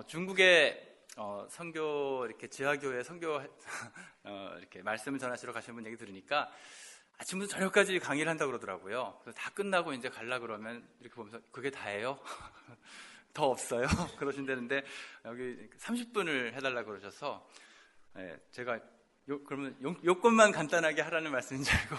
중국에 선교 이렇게 지하교회 선교 이렇게 말씀을 전하시러 가시는 분 얘기 들으니까 아침부터 저녁까지 강의를 한다고 그러더라고요. 그래서 다 끝나고 이제 갈라 그러면 이렇게 보면서 그게 다예요? 더 없어요? 그러신다는데 여기 30분을 해달라고 그러셔서 제가 그러면 요건만 간단하게 하라는 말씀인 줄 알고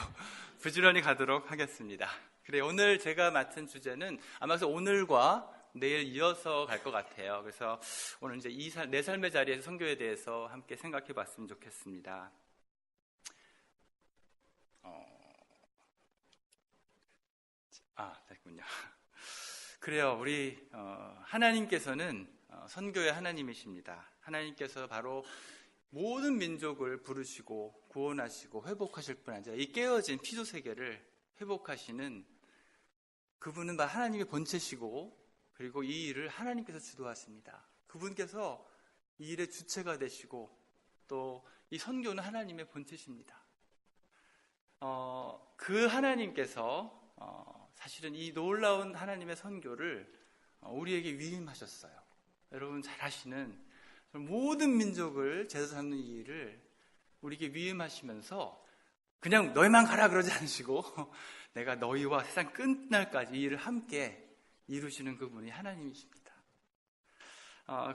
부지런히 가도록 하겠습니다. 그래, 오늘 제가 맡은 주제는 아마 오늘과 내일 이어서 갈 것 같아요. 그래서 오늘 이제 내 삶의 자리에서 선교에 대해서 함께 생각해 봤으면 좋겠습니다. 됐군요. 그래요. 우리 하나님께서는 선교의 하나님이십니다. 하나님께서 바로 모든 민족을 부르시고 구원하시고 회복하실 뿐 아니라 이 깨어진 피조 세계를 회복하시는 그분은 하나님의 본체시고, 그리고 이 일을 하나님께서 주도하십니다. 그분께서 이 일의 주체가 되시고, 또 이 선교는 하나님의 본체십니다. 그 하나님께서 사실은 이 놀라운 하나님의 선교를 우리에게 위임하셨어요. 여러분 잘 아시는 모든 민족을 제자 삼는 이 일을 우리에게 위임하시면서 그냥 너희만 가라 그러지 않으시고 내가 너희와 세상 끝날까지 이 일을 함께 이루시는 그분이 하나님이십니다.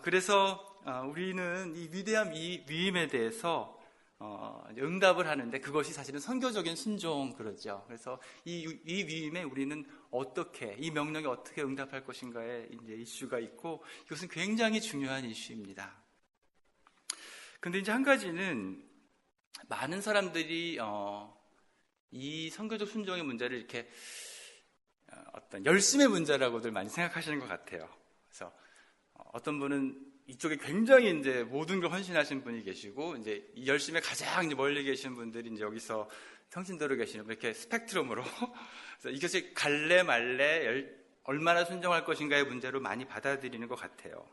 그래서 우리는 이 위대한 위임에 대해서 응답을 하는데, 그것이 사실은 선교적인 순종 그러죠. 그래서 이 위임에 우리는 이 명령에 어떻게 응답할 것인가에 이제 이슈가 있고, 이것은 굉장히 중요한 이슈입니다. 근데 이제 한 가지는 많은 사람들이 이 선교적 순종의 문제를 이렇게 어떤 열심의 문제라고들 많이 생각하시는 것 같아요. 그래서 어떤 분은 이쪽에 굉장히 이제 모든 걸 헌신하신 분이 계시고, 이제 이 열심에 가장 이제 멀리 계신 분들이 이제 여기서 성신도로 계시는 분, 이렇게 스펙트럼으로 그래서 이것이 갈래 말래 얼마나 순종할 것인가의 문제로 많이 받아들이는 것 같아요.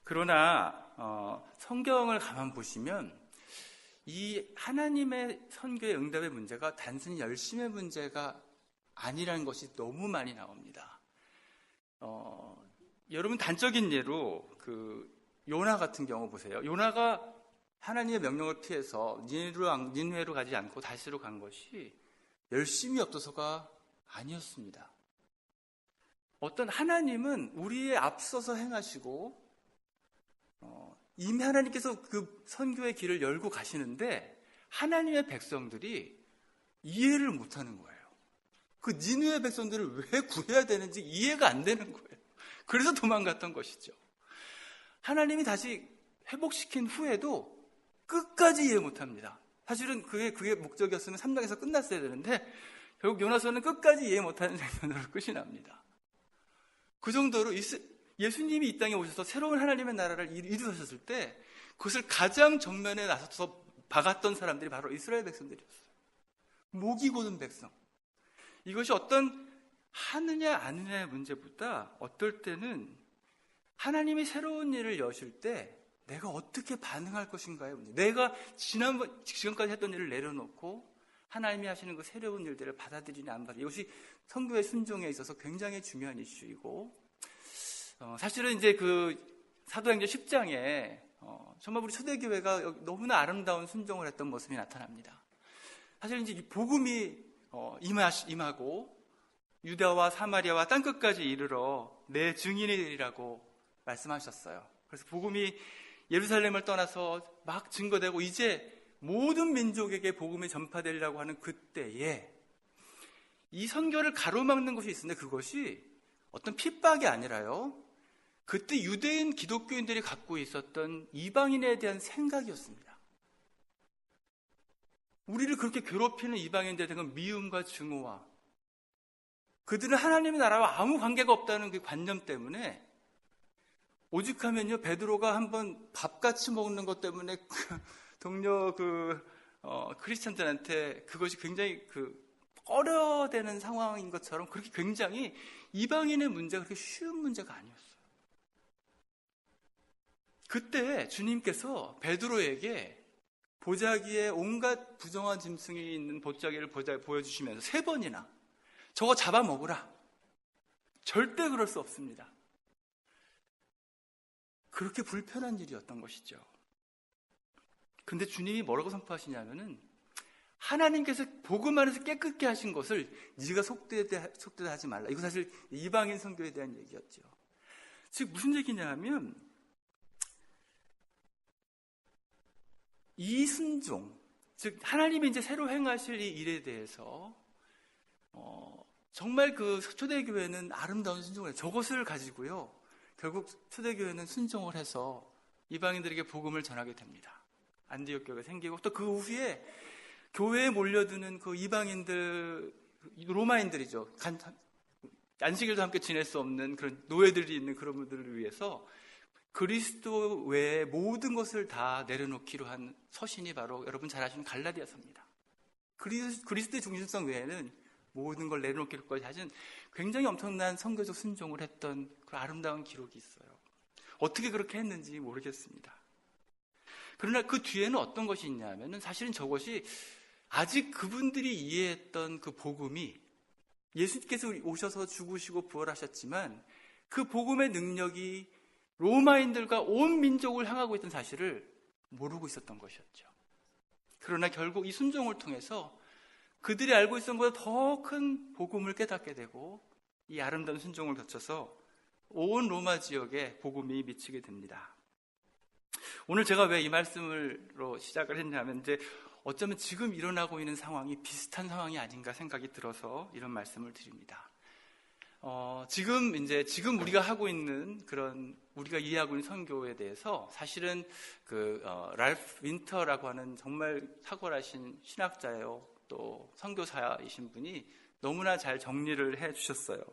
그러나 성경을 가만 보시면 이 하나님의 선교의 응답의 문제가 단순히 열심의 문제가 아니라는 것이 너무 많이 나옵니다. 여러분 단적인 예로 요나 같은 경우 보세요. 요나가 하나님의 명령을 피해서 니느웨로 가지 않고 다시로 간 것이 열심이 없어서가 아니었습니다. 어떤 하나님은 우리의 앞서서 행하시고 이미 하나님께서 그 선교의 길을 열고 가시는데 하나님의 백성들이 이해를 못하는 거예요. 그 니느웨 백성들을 왜 구해야 되는지 이해가 안 되는 거예요. 그래서 도망갔던 것이죠. 하나님이 다시 회복시킨 후에도 끝까지 이해 못합니다. 사실은 그게 목적이었으면 3장에서 끝났어야 되는데 결국 요나서는 끝까지 이해 못하는 장면으로 끝이 납니다. 그 정도로 예수님이 이 땅에 오셔서 새로운 하나님의 나라를 이루셨을 때 그것을 가장 정면에 나서서 박았던 사람들이 바로 이스라엘 백성들이었어요. 목이 고든 백성. 이것이 어떤 하느냐 안 하느냐의 문제보다 어떨 때는 하나님이 새로운 일을 여실 때 내가 어떻게 반응할 것인가의 문제. 내가 지금까지 했던 일을 내려놓고 하나님이 하시는 그 새로운 일들을 받아들이냐 안 받아들이냐. 이것이 선교의 순종에 있어서 굉장히 중요한 이슈이고, 사실은 이제 사도행전 10장에 정말 우리 초대교회가 너무나 아름다운 순종을 했던 모습이 나타납니다. 사실 이제 이 복음이 임하고 유다와 사마리아와 땅끝까지 이르러 내 증인이라고 말씀하셨어요. 그래서 복음이 예루살렘을 떠나서 막 증거되고 이제 모든 민족에게 복음이 전파되려고 하는 그때에 이 선교를 가로막는 것이 있었는데, 그것이 어떤 핍박이 아니라요, 그때 유대인 기독교인들이 갖고 있었던 이방인에 대한 생각이었습니다. 우리를 그렇게 괴롭히는 이방인들에 대한 미움과 증오와 그들은 하나님의 나라와 아무 관계가 없다는 그 관념 때문에, 오죽하면요 베드로가 한번 밥같이 먹는 것 때문에 동료 크리스천들한테 그것이 굉장히 꺼려되는 상황인 것처럼 그렇게 굉장히 이방인의 문제가 그렇게 쉬운 문제가 아니었어요. 그때 주님께서 베드로에게 보자기에 온갖 부정한 짐승이 있는 보자기를 보여주시면서 3번이나 저거 잡아먹으라. 절대 그럴 수 없습니다. 그렇게 불편한 일이었던 것이죠. 근데 주님이 뭐라고 선포하시냐면은 하나님께서 복음 안에서 깨끗게 하신 것을 네가 속되다 하지 말라. 이거 사실 이방인 선교에 대한 얘기였죠. 즉 무슨 얘기냐 하면 이 순종, 즉 하나님이 이제 새로 행하실 이 일에 대해서 정말 그 초대교회는 아름다운 순종을 해요. 저것을 가지고요 결국 초대교회는 순종을 해서 이방인들에게 복음을 전하게 됩니다. 안디옥 교회가 생기고 또 그 후에 교회에 몰려드는 그 이방인들, 로마인들이죠. 안식일도 함께 지낼 수 없는 그런 노예들이 있는 그런 분들을 위해서 그리스도 외에 모든 것을 다 내려놓기로 한 서신이 바로 여러분 잘 아시는 갈라디아서입니다. 그리스도의 중심성 외에는 모든 걸 내려놓기로까지 하신 굉장히 엄청난 선교적 순종을 했던 그 아름다운 기록이 있어요. 어떻게 그렇게 했는지 모르겠습니다. 그러나 그 뒤에는 어떤 것이 있냐면은 사실은 저것이 아직 그분들이 이해했던 그 복음이 예수님께서 오셔서 죽으시고 부활하셨지만 그 복음의 능력이 로마인들과 온 민족을 향하고 있던 사실을 모르고 있었던 것이었죠. 그러나 결국 이 순종을 통해서 그들이 알고 있었던 것보다 더 큰 복음을 깨닫게 되고 이 아름다운 순종을 거쳐서 온 로마 지역에 복음이 미치게 됩니다. 오늘 제가 왜 이 말씀으로 시작을 했냐면 이제 어쩌면 지금 일어나고 있는 상황이 비슷한 상황이 아닌가 생각이 들어서 이런 말씀을 드립니다. 지금 우리가 하고 있는 그런 우리가 이해하고 있는 선교에 대해서 사실은 랄프 윈터라고 하는 정말 탁월하신 신학자예요. 또 선교사이신 분이 너무나 잘 정리를 해 주셨어요.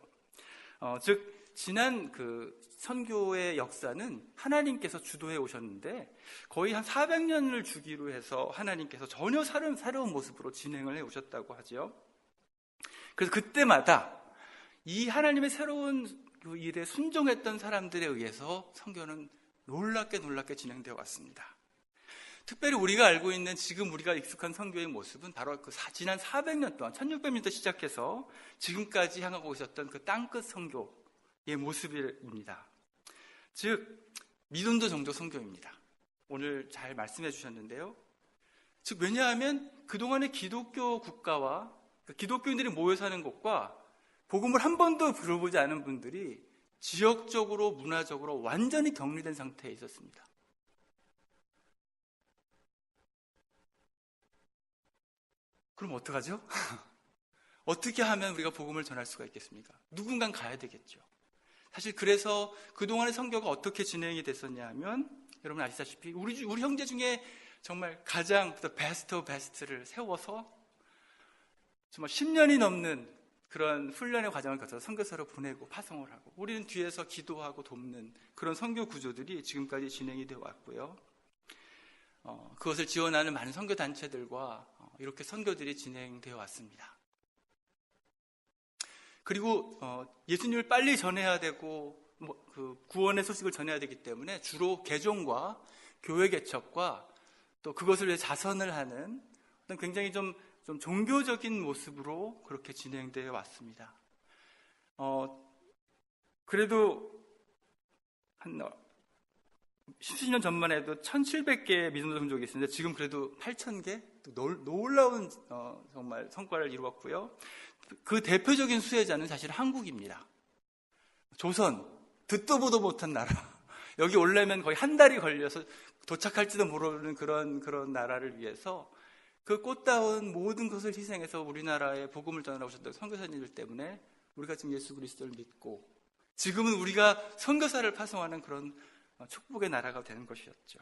즉 지난 선교의 역사는 하나님께서 주도해 오셨는데 거의 한 400년을 주기로 해서 하나님께서 전혀 새로운 모습으로 진행을 해 오셨다고 하죠. 그래서 그때마다 이 하나님의 새로운 그 일에 순종했던 사람들에 의해서 선교는 놀랍게 진행되어 왔습니다. 특별히 우리가 알고 있는 지금 우리가 익숙한 선교의 모습은 바로 지난 400년 동안 1600년부터 시작해서 지금까지 향하고 있었던 그 땅끝 선교의 모습입니다. 즉 믿음도 정도 선교입니다. 오늘 잘 말씀해 주셨는데요. 즉 왜냐하면 그동안의 기독교 국가와 기독교인들이 모여 사는 곳과 복음을 한 번도 들어보지 않은 분들이 지역적으로 문화적으로 완전히 격리된 상태에 있었습니다. 그럼 어떡하죠? 어떻게 하면 우리가 복음을 전할 수가 있겠습니까? 누군간 가야 되겠죠. 사실 그래서 그동안의 선교가 어떻게 진행이 됐었냐 하면 여러분 아시다시피 우리 형제 중에 정말 가장 베스트 오브 베스트를 세워서 정말 10년이 넘는 그런 훈련의 과정을 거쳐서 선교사로 보내고 파송을 하고 우리는 뒤에서 기도하고 돕는 그런 선교 구조들이 지금까지 진행이 되어 왔고요. 그것을 지원하는 많은 선교 단체들과 이렇게 선교들이 진행되어 왔습니다. 그리고 예수님을 빨리 전해야 되고 구원의 소식을 전해야 되기 때문에 주로 개종과 교회 개척과 또 그것을 위해 자선을 하는 어떤 굉장히 좀 종교적인 모습으로 그렇게 진행되어 왔습니다. 그래도 한 10년 전만 해도 1700개의 믿음 종족이 있었는데 지금 그래도 8000개? 놀라운 정말 성과를 이루었고요. 그 대표적인 수혜자는 사실 한국입니다. 조선, 듣도 보도 못한 나라. 여기 오려면 거의 한 달이 걸려서 도착할지도 모르는 그런 나라를 위해서 그 꽃다운 모든 것을 희생해서 우리나라에 복음을 전하러 오셨던 선교사님들 때문에 우리가 지금 예수 그리스도를 믿고 지금은 우리가 선교사를 파송하는 그런 축복의 나라가 되는 것이었죠.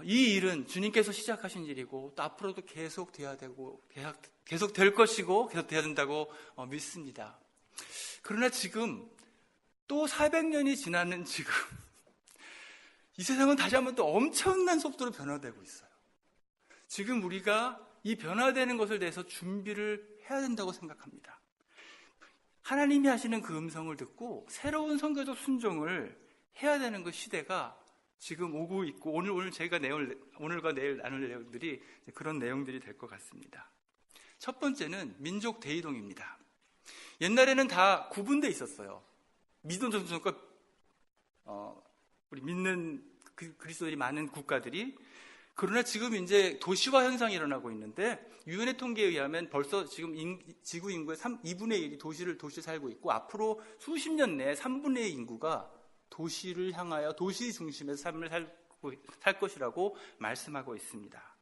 이 일은 주님께서 시작하신 일이고 또 앞으로도 계속 돼야 되고 계속 될 것이고 계속 돼야 된다고 믿습니다. 그러나 지금 또 400년이 지나는 지금 이 세상은 다시 한번 또 엄청난 속도로 변화되고 있어요. 지금 우리가 이 변화되는 것을 대해서 준비를 해야 된다고 생각합니다. 하나님이 하시는 그 음성을 듣고 새로운 선교적 순종을 해야 되는 그 시대가 지금 오고 있고 오늘과 내일 나눌 내용들이 그런 내용들이 될 것 같습니다. 첫 번째는 민족 대이동입니다. 옛날에는 다 구분되어 있었어요. 믿음도 종족과 우리 믿는 그리스도인이 많은 국가들이. 그러나 지금 이제 도시화 현상이 일어나고 있는데 유엔의 통계에 의하면 벌써 지금 지구 인구의 2분의 1이 도시를 살고 있고 앞으로 수십 년 내에 3분의 1 인구가 도시를 향하여 도시 중심의 삶을 살 것이라고 말씀하고 있습니다.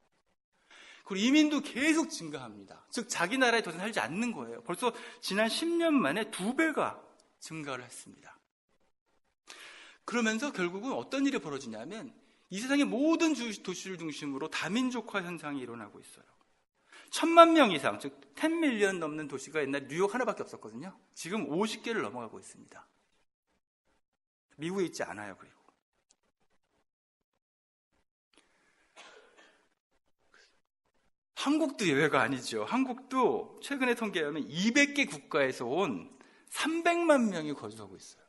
그리고 이민도 계속 증가합니다. 즉 자기 나라에 더 이상 살지 않는 거예요. 벌써 지난 10년 만에 2배가 증가를 했습니다. 그러면서 결국은 어떤 일이 벌어지냐면 이 세상의 모든 도시를 중심으로 다민족화 현상이 일어나고 있어요. 1,000만 명 이상, 즉 10밀리언 넘는 도시가 옛날 뉴욕 하나밖에 없었거든요. 지금 50개를 넘어가고 있습니다. 미국에 있지 않아요. 그리고 한국도 예외가 아니죠. 한국도 최근에 통계에 의하면 200개 국가에서 온 300만 명이 거주하고 있어요.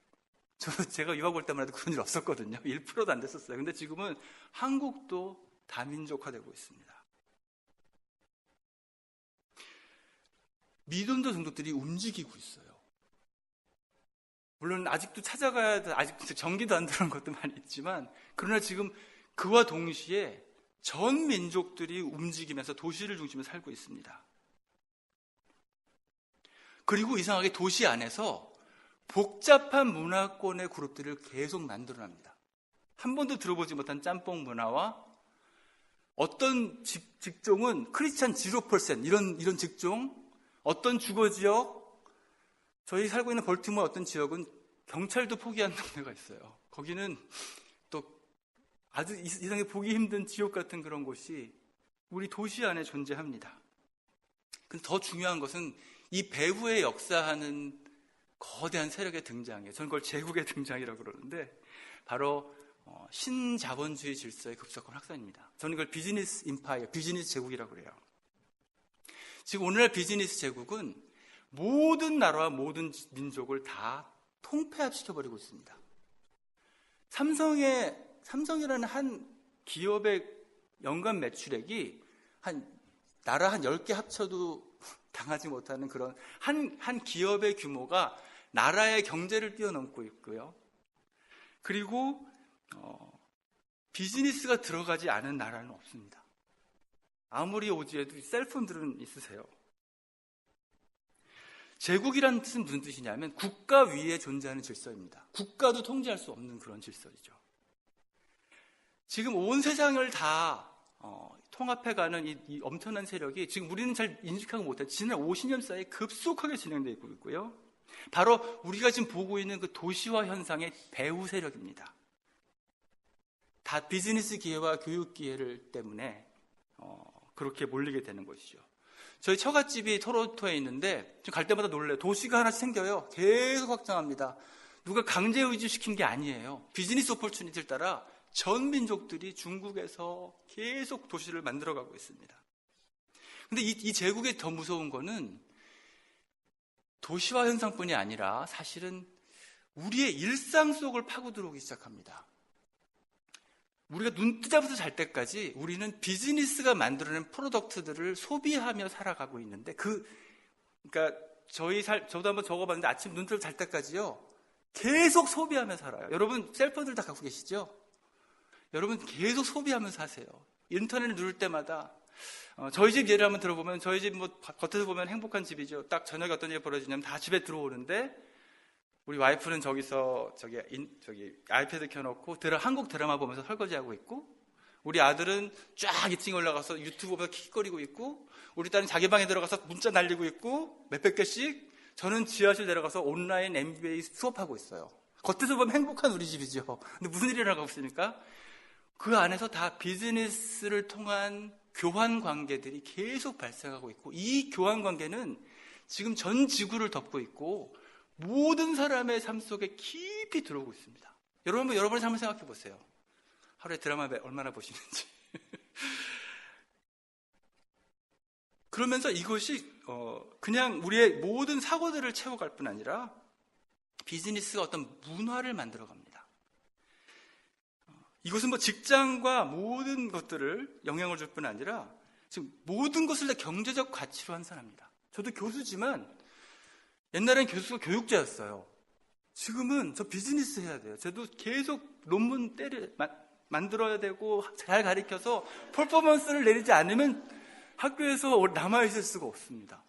제가 유학 올 때만 해도 그런 일 없었거든요. 1%도 안 됐었어요. 근데 지금은 한국도 다민족화되고 있습니다. 미돈도 종족들이 움직이고 있어요. 물론 아직도 찾아가야 돼. 아직 전기도 안 들어온 것도 많이 있지만 그러나 지금 그와 동시에 전 민족들이 움직이면서 도시를 중심으로 살고 있습니다. 그리고 이상하게 도시 안에서 복잡한 문화권의 그룹들을 계속 만들어냅니다. 한 번도 들어보지 못한 짬뽕 문화와 어떤 직종은 크리스찬 0% 이런 직종, 어떤 주거지역, 저희 살고 있는 벌티모어 어떤 지역은 경찰도 포기한 동네가 있어요. 거기는 또 아주 이상하게 보기 힘든 지옥 같은 그런 곳이 우리 도시 안에 존재합니다. 근데 더 중요한 것은 이 배후에 역사하는 거대한 세력의 등장이에요. 저는 그걸 제국의 등장이라고 그러는데 바로 신자본주의 질서의 급속한 확산입니다. 저는 이걸 비즈니스 임파이어, 비즈니스 제국이라고 그래요. 지금 오늘날 비즈니스 제국은 모든 나라와 모든 민족을 다 통폐합시켜버리고 있습니다. 삼성이라는 한 기업의 연간 매출액이 나라 한 10개 합쳐도 당하지 못하는 그런 한 기업의 규모가 나라의 경제를 뛰어넘고 있고요. 그리고 비즈니스가 들어가지 않은 나라는 없습니다. 아무리 오지에도 셀폰들은 있으세요. 제국이라는 뜻은 무슨 뜻이냐면 국가 위에 존재하는 질서입니다. 국가도 통제할 수 없는 그런 질서이죠. 지금 온 세상을 다 통합해가는 이 엄청난 세력이 지금 우리는 잘 인식하고 못해 지난 50년 사이에 급속하게 진행되고 있고요. 바로 우리가 지금 보고 있는 그 도시화 현상의 배후 세력입니다. 다 비즈니스 기회와 교육 기회를 때문에 그렇게 몰리게 되는 것이죠. 저희 처갓집이 토론토에 있는데 지금 갈 때마다 놀래요. 도시가 하나씩 생겨요. 계속 확장합니다. 누가 강제 의주시킨 게 아니에요. 비즈니스 오퍼튜니티를 따라 전 민족들이 중국에서 계속 도시를 만들어가고 있습니다. 근데 이 제국의 더 무서운 거는 도시화 현상뿐이 아니라 사실은 우리의 일상 속을 파고 들어오기 시작합니다. 우리가 눈 뜨자부터 잘 때까지 우리는 비즈니스가 만들어낸 프로덕트들을 소비하며 살아가고 있는데 그러니까 저도 한번 적어봤는데 아침 눈 뜨고 잘 때까지요 계속 소비하며 살아요. 여러분 셀폰들 다 갖고 계시죠? 여러분 계속 소비하면서 사세요. 인터넷을 누를 때마다 저희 집 예를 한번 들어보면 저희 집 뭐 겉에서 보면 행복한 집이죠. 딱 저녁에 어떤 일이 벌어지냐면 다 집에 들어오는데 우리 와이프는 저기서 저기 아이패드 켜놓고 한국 드라마 보면서 설거지하고 있고 우리 아들은 쫙 2층에 올라가서 유튜브 보면서 킥거리고 있고 우리 딸은 자기 방에 들어가서 문자 날리고 있고 몇백 개씩 저는 지하실 내려가서 온라인 MBA 수업하고 있어요. 겉에서 보면 행복한 우리 집이죠. 근데 무슨 일이 일어나고 있습니까? 그 안에서 다 비즈니스를 통한 교환 관계들이 계속 발생하고 있고 이 교환 관계는 지금 전 지구를 덮고 있고 모든 사람의 삶 속에 깊이 들어오고 있습니다. 여러분, 여러분의 삶을 생각해 보세요. 하루에 드라마 얼마나 보시는지. 그러면서 이것이 그냥 우리의 모든 사고들을 채워갈 뿐 아니라 비즈니스가 어떤 문화를 만들어갑니다. 이것은 뭐 직장과 모든 것들을 영향을 줄 뿐 아니라 지금 모든 것을 다 경제적 가치로 환산합니다. 저도 교수지만 옛날엔 교수가 교육자였어요. 지금은 저 비즈니스 해야 돼요. 저도 계속 논문 만들어야 되고 잘 가르쳐서 퍼포먼스를 내리지 않으면 학교에서 남아있을 수가 없습니다.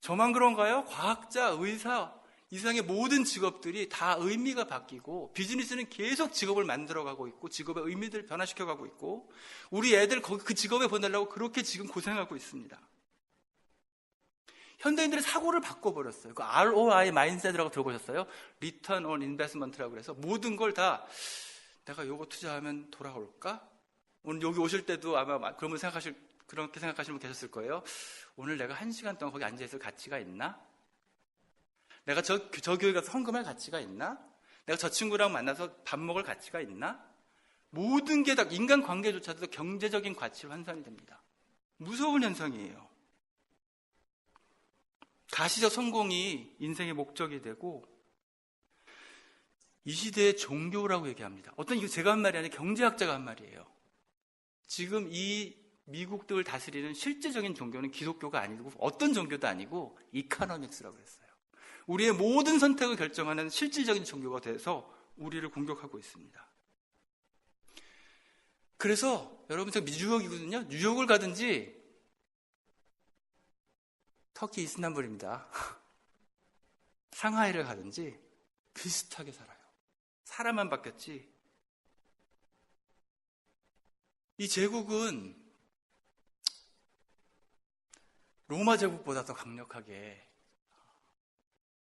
저만 그런가요? 과학자, 의사, 이상의 모든 직업들이 다 의미가 바뀌고 비즈니스는 계속 직업을 만들어가고 있고 직업의 의미들을 변화시켜가고 있고 우리 애들 그 직업에 보내려고 그렇게 지금 고생하고 있습니다. 현대인들의 사고를 바꿔버렸어요. 그 ROI 마인드셋이라고 들어보셨어요? Return on Investment라고 그래서 모든 걸 다 내가 이거 투자하면 돌아올까? 오늘 여기 오실 때도 아마 그렇게 생각하시는 분 계셨을 거예요. 오늘 내가 1시간 동안 거기 앉아있을 가치가 있나? 내가 저 교회 가서 헌금할 가치가 있나? 내가 저 친구랑 만나서 밥 먹을 가치가 있나? 모든 게 다 인간관계조차도 경제적인 가치로 환산이 됩니다. 무서운 현상이에요. 가시적 성공이 인생의 목적이 되고 이 시대의 종교라고 얘기합니다. 이거 제가 한 말이 아니라 경제학자가 한 말이에요. 지금 이 미국을 다스리는 실제적인 종교는 기독교가 아니고 어떤 종교도 아니고 이카노믹스라고 그랬어요. 우리의 모든 선택을 결정하는 실질적인 종교가 돼서 우리를 공격하고 있습니다. 그래서 여러분 제가 뉴욕이거든요. 뉴욕을 가든지 터키 이스탄불입니다. 상하이를 가든지 비슷하게 살아요. 사람만 바뀌었지. 이 제국은 로마 제국보다 더 강력하게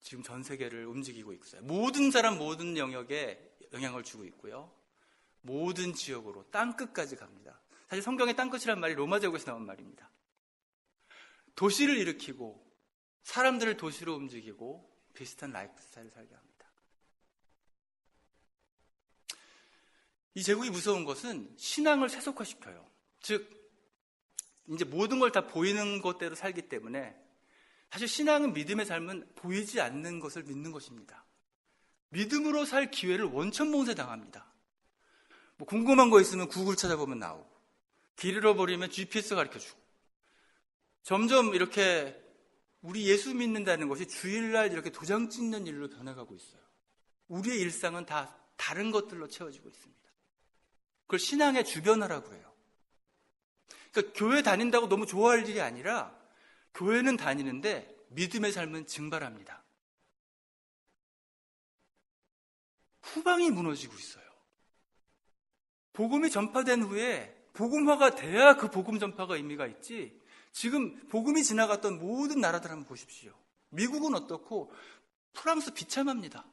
지금 전 세계를 움직이고 있어요. 모든 사람 모든 영역에 영향을 주고 있고요. 모든 지역으로 땅끝까지 갑니다. 사실 성경의 땅끝이란 말이 로마 제국에서 나온 말입니다. 도시를 일으키고 사람들을 도시로 움직이고 비슷한 라이프 스타일을 살게 합니다. 이 제국이 무서운 것은 신앙을 세속화시켜요. 즉 이제 모든 걸 다 보이는 것대로 살기 때문에 사실 신앙은 믿음의 삶은 보이지 않는 것을 믿는 것입니다. 믿음으로 살 기회를 원천봉쇄 당합니다. 궁금한 거 있으면 구글 찾아보면 나오고 길 잃어버리면 GPS 가르쳐주고 점점 이렇게 우리 예수 믿는다는 것이 주일날 이렇게 도장 찍는 일로 변해가고 있어요. 우리의 일상은 다 다른 것들로 채워지고 있습니다. 그걸 신앙의 주변화라고 해요. 그러니까 교회 다닌다고 너무 좋아할 일이 아니라 교회는 다니는데 믿음의 삶은 증발합니다. 후방이 무너지고 있어요. 복음이 전파된 후에 복음화가 돼야 그 복음 전파가 의미가 있지 지금 복음이 지나갔던 모든 나라들 한번 보십시오. 미국은 어떻고 프랑스 비참합니다.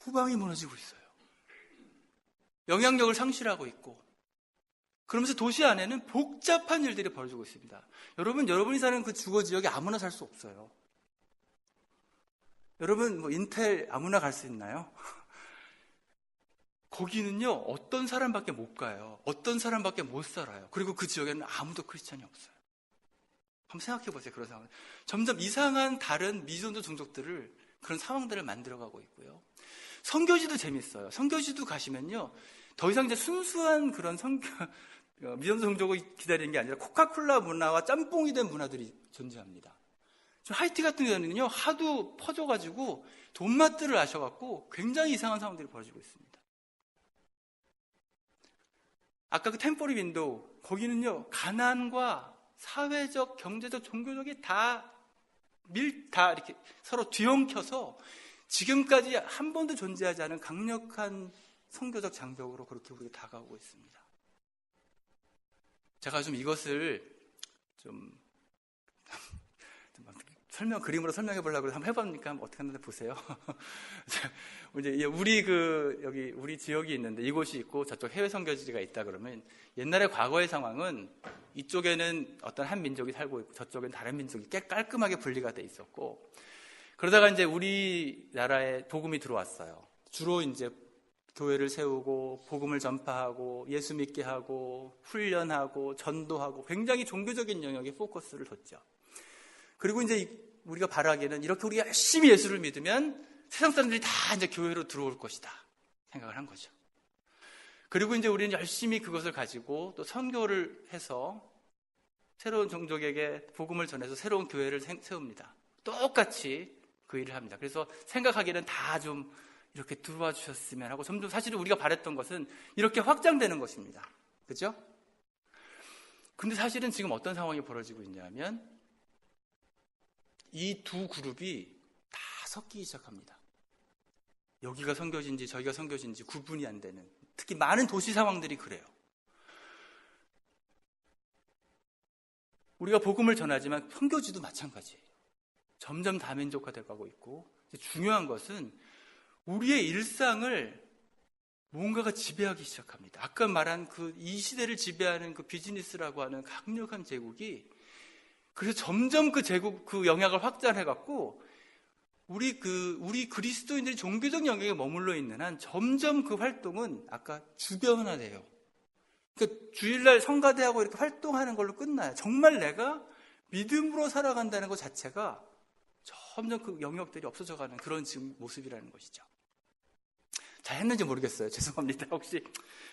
후방이 무너지고 있어요. 영향력을 상실하고 있고 그러면서 도시 안에는 복잡한 일들이 벌어지고 있습니다. 여러분이 사는 그 주거 지역에 아무나 살 수 없어요. 여러분 인텔 아무나 갈 수 있나요? 거기는요 어떤 사람밖에 못 가요. 어떤 사람밖에 못 살아요. 그리고 그 지역에는 아무도 크리스찬이 없어요. 한번 생각해 보세요. 그런 상황. 점점 이상한 다른 미존도 종족들을 그런 상황들을 만들어가고 있고요. 선교지도 재밌어요. 선교지도 가시면요 더 이상 이제 순수한 그런 미존도 종족을 기다리는 게 아니라 코카콜라 문화와 짬뽕이 된 문화들이 존재합니다. 하이티 같은 경우는요 하도 퍼져가지고 돈맛들을 아셔갖고 굉장히 이상한 상황들이 벌어지고 있습니다. 아까 그 템포리 윈도우 거기는요 가난과 사회적, 경제적, 종교적이 다 이렇게 서로 뒤엉켜서 지금까지 한 번도 존재하지 않은 강력한 선교적 장벽으로 그렇게 우리가 다가오고 있습니다. 제가 좀 이것을 그림으로 설명해 보려고 한번 해보니까 어떻게 하는지 보세요. 이제 우리 지역이 있는데 이곳이 있고 저쪽 해외 선교지가 있다 그러면 옛날에 과거의 상황은 이쪽에는 어떤 한 민족이 살고 있고 저쪽엔 다른 민족이 꽤 깔끔하게 분리가 돼 있었고 그러다가 이제 우리나라에 복음이 들어왔어요. 주로 이제 교회를 세우고 복음을 전파하고 예수 믿게 하고 훈련하고 전도하고 굉장히 종교적인 영역에 포커스를 뒀죠. 그리고 이제 우리가 바라기에는 이렇게 우리가 열심히 예수를 믿으면 세상 사람들이 다 이제 교회로 들어올 것이다 생각을 한 거죠. 그리고 이제 우리는 열심히 그것을 가지고 또 선교를 해서 새로운 종족에게 복음을 전해서 새로운 교회를 세웁니다. 똑같이 그 일을 합니다. 그래서 생각하기에는 다 좀 이렇게 들어와 주셨으면 하고, 점점 사실은 우리가 바랬던 것은 이렇게 확장되는 것입니다. 그죠? 근데 사실은 지금 어떤 상황이 벌어지고 있냐면 이 두 그룹이 다 섞이기 시작합니다. 여기가 선교지인지 저기가 선교지인지 구분이 안 되는, 특히 많은 도시 상황들이 그래요. 우리가 복음을 전하지만 선교지도 마찬가지예요. 점점 다민족화되어 가고 있고, 중요한 것은 우리의 일상을 뭔가가 지배하기 시작합니다. 아까 말한 이 시대를 지배하는 그 비즈니스라고 하는 강력한 제국이, 그래서 점점 그 제국, 그 영향을 확장해갖고, 우리 그리스도인들이 종교적 영역에 머물러 있는 한 점점 그 활동은 아까 주변화돼요. 그러니까 주일날 성가대하고 이렇게 활동하는 걸로 끝나요. 정말 내가 믿음으로 살아간다는 것 자체가 점점 그 영역들이 없어져가는 그런 지금 모습이라는 것이죠. 잘 했는지 모르겠어요. 죄송합니다. 혹시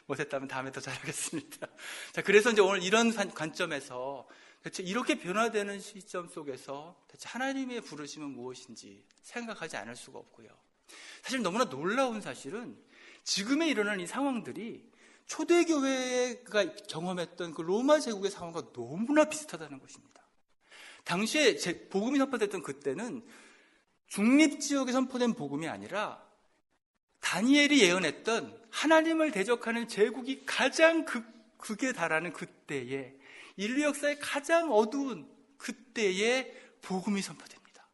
못했다면 다음에 더 잘하겠습니다. 자, 그래서 이제 오늘 이런 관점에서 대체 이렇게 변화되는 시점 속에서 대체 하나님의 부르심은 무엇인지 생각하지 않을 수가 없고요. 사실 너무나 놀라운 사실은 지금에 일어나는 이 상황들이 초대교회가 경험했던 그 로마 제국의 상황과 너무나 비슷하다는 것입니다. 당시에 복음이 선포됐던 그때는 중립지역에 선포된 복음이 아니라 다니엘이 예언했던 하나님을 대적하는 제국이 가장 극에 달하는 그때에, 인류 역사의 가장 어두운 그때에 복음이 선포됩니다.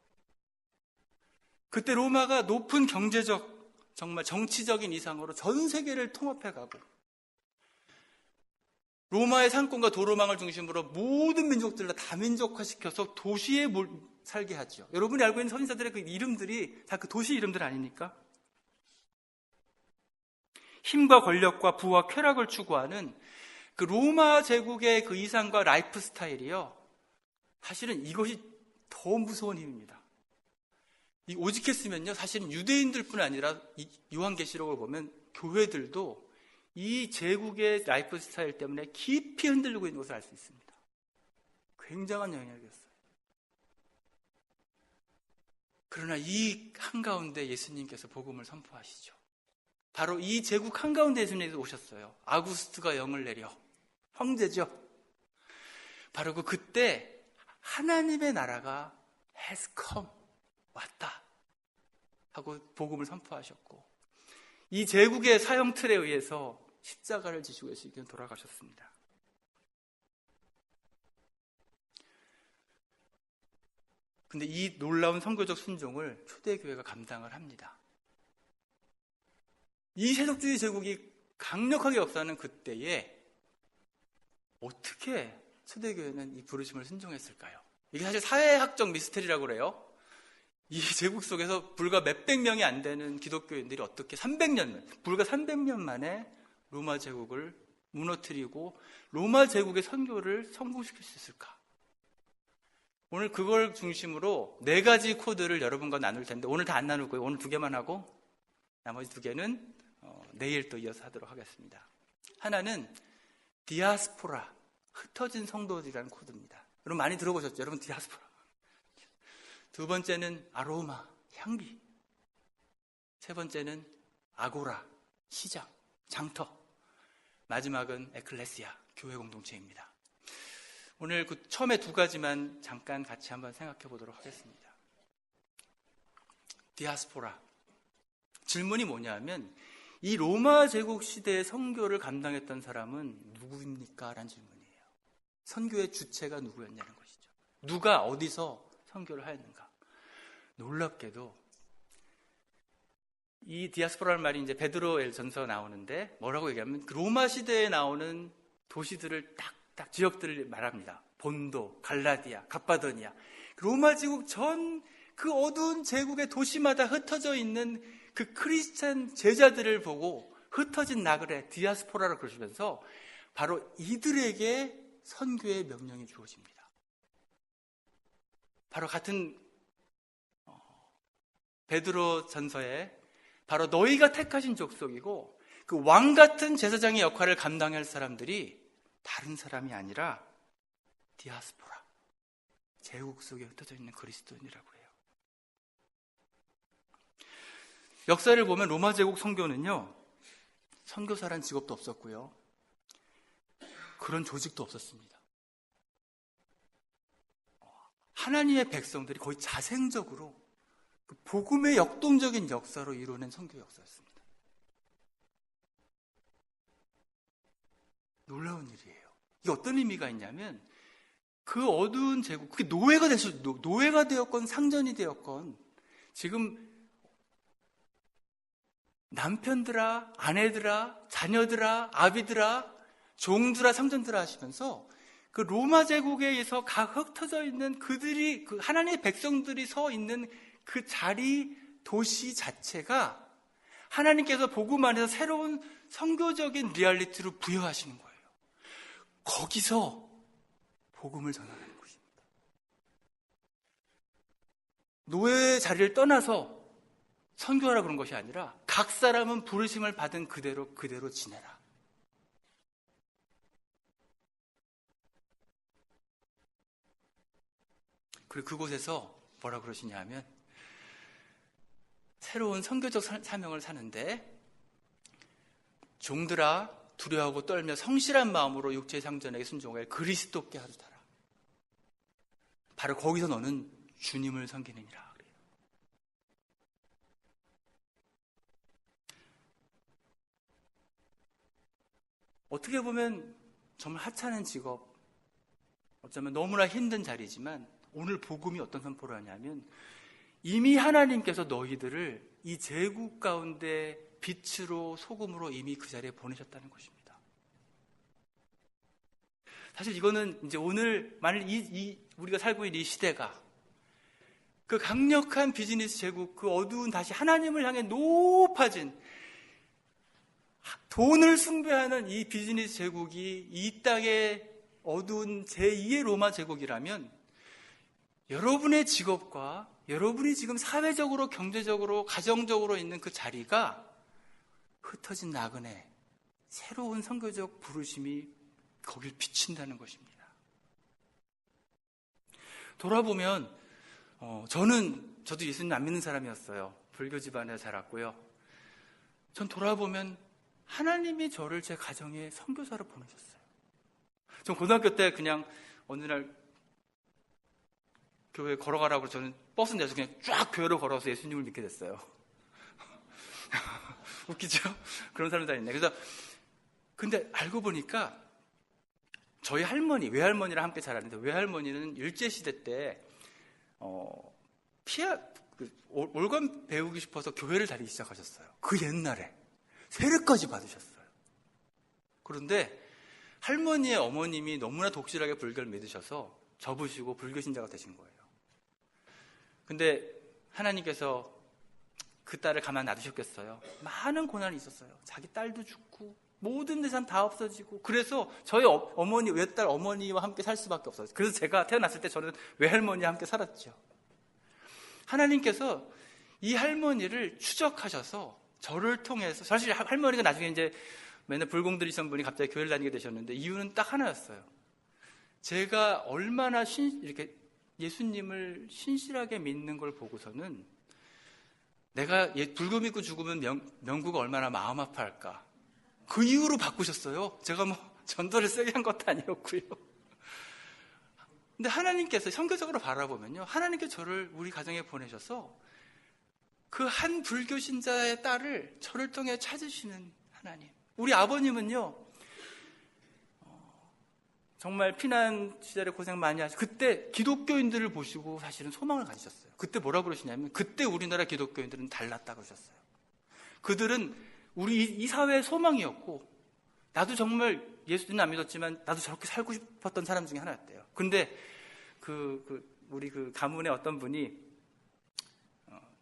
그때 로마가 높은 경제적, 정말 정치적인 이상으로 전 세계를 통합해가고, 로마의 상권과 도로망을 중심으로 모든 민족들을 다민족화시켜서 도시에 살게 하죠. 여러분이 알고 있는 선지자들의 그 이름들이 다 그 도시 이름들 아닙니까? 힘과 권력과 부와 쾌락을 추구하는 그 로마 제국의 그 이상과 라이프 스타일이요, 사실은 이것이 더 무서운 힘입니다. 오직했으면요, 사실은 유대인들뿐 아니라 요한계시록을 보면 교회들도 이 제국의 라이프 스타일 때문에 깊이 흔들리고 있는 것을 알 수 있습니다. 굉장한 영향이었어요. 그러나 이 한가운데 예수님께서 복음을 선포하시죠. 바로 이 제국 한가운데 예수님께서 오셨어요. 아구스트가 영을 내려, 황제죠. 바로 그때 하나님의 나라가 has come, 왔다 하고 복음을 선포하셨고, 이 제국의 사형 틀에 의해서 십자가를 지시고 예수님께서 돌아가셨습니다. 근데 이 놀라운 선교적 순종을 초대교회가 감당을 합니다. 이 세속주의 제국이 강력하게 역사하는 그때에 어떻게 초대교회는 이 부르심을 순종했을까요? 이게 사실 사회학적 미스터리라고 그래요. 이 제국 속에서 불과 몇백 명이 안 되는 기독교인들이 어떻게 불과 300년 만에 로마 제국을 무너뜨리고 로마 제국의 선교를 성공시킬 수 있을까? 오늘 그걸 중심으로 4가지 코드를 여러분과 나눌 텐데, 오늘 다 안 나누고요. 오늘 2개만 하고 나머지 2개는 내일 또 이어서 하도록 하겠습니다. 하나는 디아스포라, 흩어진 성도들이라는 코드입니다. 여러분 많이 들어보셨죠? 여러분 디아스포라. 2번째는 아로마, 향기. 3번째는 아고라, 시장, 장터. 마지막은 에클레시아, 교회 공동체입니다. 오늘 처음에 2가지만 잠깐 같이 한번 생각해 보도록 하겠습니다. 디아스포라. 질문이 뭐냐면, 이 로마 제국 시대의 선교를 감당했던 사람은 누구입니까? 라는 질문이에요. 선교의 주체가 누구였냐는 것이죠. 누가 어디서 선교를 하였는가? 놀랍게도 이 디아스포라는 말이 이제 베드로 전서 나오는데, 뭐라고 얘기하면 로마 시대에 나오는 도시들을 딱 지역들을 말합니다. 본도, 갈라디아, 갑바도니아. 로마 제국 전 그 어두운 제국의 도시마다 흩어져 있는 그 크리스찬 제자들을 보고 흩어진 나그네, 디아스포라를 그러시면서 바로 이들에게 선교의 명령이 주어집니다. 바로 같은 베드로 전서에 바로 너희가 택하신 족속이고 그 왕 같은 제사장의 역할을 감당할 사람들이 다른 사람이 아니라 디아스포라, 제국 속에 흩어져 있는 그리스도인이라고 해요. 역사를 보면 로마 제국 선교는요, 선교사란 직업도 없었고요, 그런 조직도 없었습니다. 하나님의 백성들이 거의 자생적으로 그 복음의 역동적인 역사로 이루어낸 선교 역사였습니다. 놀라운 일이에요. 이게 어떤 의미가 있냐면, 그 어두운 제국, 그게 노예가 되었건 상전이 되었건, 지금 남편들아, 아내들아, 자녀들아, 아비들아, 종들아, 상전들아 하시면서 그 로마 제국에 의해서 각 흩어져 있는 그들이, 그 하나님의 백성들이 서 있는 그 자리, 도시 자체가 하나님께서 복음 안에서 새로운 선교적인 리얼리티로 부여하시는 거예요. 거기서 복음을 전하는 것입니다. 노예의 자리를 떠나서 선교하라 그런 것이 아니라 각 사람은 부르심을 받은 그대로 지내라. 그리고 그곳에서 뭐라 그러시냐 하면, 새로운 선교적 사명을 사는데, 종들아 두려워하고 떨며 성실한 마음으로 육체의 상전에게 순종하여 그리스도께 하듯하라. 바로 거기서 너는 주님을 섬기느니라. 그래요. 어떻게 보면 정말 하찮은 직업, 어쩌면 너무나 힘든 자리지만, 오늘 복음이 어떤 선포를 하냐면, 이미 하나님께서 너희들을 이 제국 가운데 빛으로 소금으로 이미 그 자리에 보내셨다는 것입니다. 사실 이거는 이제 오늘 만일 우리가 살고 있는 이 시대가 그 강력한 비즈니스 제국, 그 어두운 다시 하나님을 향해 높아진 돈을 숭배하는 이 비즈니스 제국이 이 땅의 어두운 제2의 로마 제국이라면, 여러분의 직업과 여러분이 지금 사회적으로, 경제적으로, 가정적으로 있는 그 자리가 흩어진 나그네, 새로운 선교적 부르심이 거길 비친다는 것입니다. 돌아보면 저도 예수님 안 믿는 사람이었어요. 불교 집안에 자랐고요. 전 돌아보면 하나님이 저를 제 가정에 선교사로 보내셨어요. 전 고등학교 때 그냥 어느 날 교회 걸어가라고 저는 버스 내서 그냥 쫙 교회로 걸어서 예수님을 믿게 됐어요. 웃기죠? 그런 사람들 다 있네. 그래서 근데 알고 보니까 저희 할머니, 외할머니랑 함께 자랐는데, 외할머니는 일제시대 때 올건 배우기 싶어서 교회를 다니기 시작하셨어요. 그 옛날에 세례까지 받으셨어요. 그런데 할머니의 어머님이 너무나 독실하게 불교를 믿으셔서 접으시고 불교 신자가 되신 거예요. 근데 하나님께서 그 딸을 가만 놔두셨겠어요? 많은 고난이 있었어요. 자기 딸도 죽고 모든 재산 다 없어지고, 그래서 저희 어머니, 외딸 어머니와 함께 살 수밖에 없었어요. 그래서 제가 태어났을 때 저는 외할머니와 함께 살았죠. 하나님께서 이 할머니를 추적하셔서 저를 통해서, 사실 할머니가 나중에 이제 맨날 불공들이신 분이 갑자기 교회를 다니게 되셨는데, 이유는 딱 하나였어요. 제가 얼마나 이렇게 예수님을 신실하게 믿는 걸 보고서는 내가 불교 믿고 죽으면 명구가 얼마나 마음 아파할까, 그 이유로 바꾸셨어요. 제가 전도를 세게 한 것도 아니었고요. 근데 하나님께서 선교적으로 바라보면요, 하나님께서 저를 우리 가정에 보내셔서 그 한 불교 신자의 딸을 저를 통해 찾으시는 하나님. 우리 아버님은요, 정말 피난 시절에 고생 많이 하시고, 그때 기독교인들을 보시고 사실은 소망을 가지셨어요. 그때 뭐라 그러시냐면, 그때 우리나라 기독교인들은 달랐다 그러셨어요. 그들은 우리 이 사회의 소망이었고, 나도 정말 예수는 안 믿었지만 나도 저렇게 살고 싶었던 사람 중에 하나였대요. 근데 우리 가문의 어떤 분이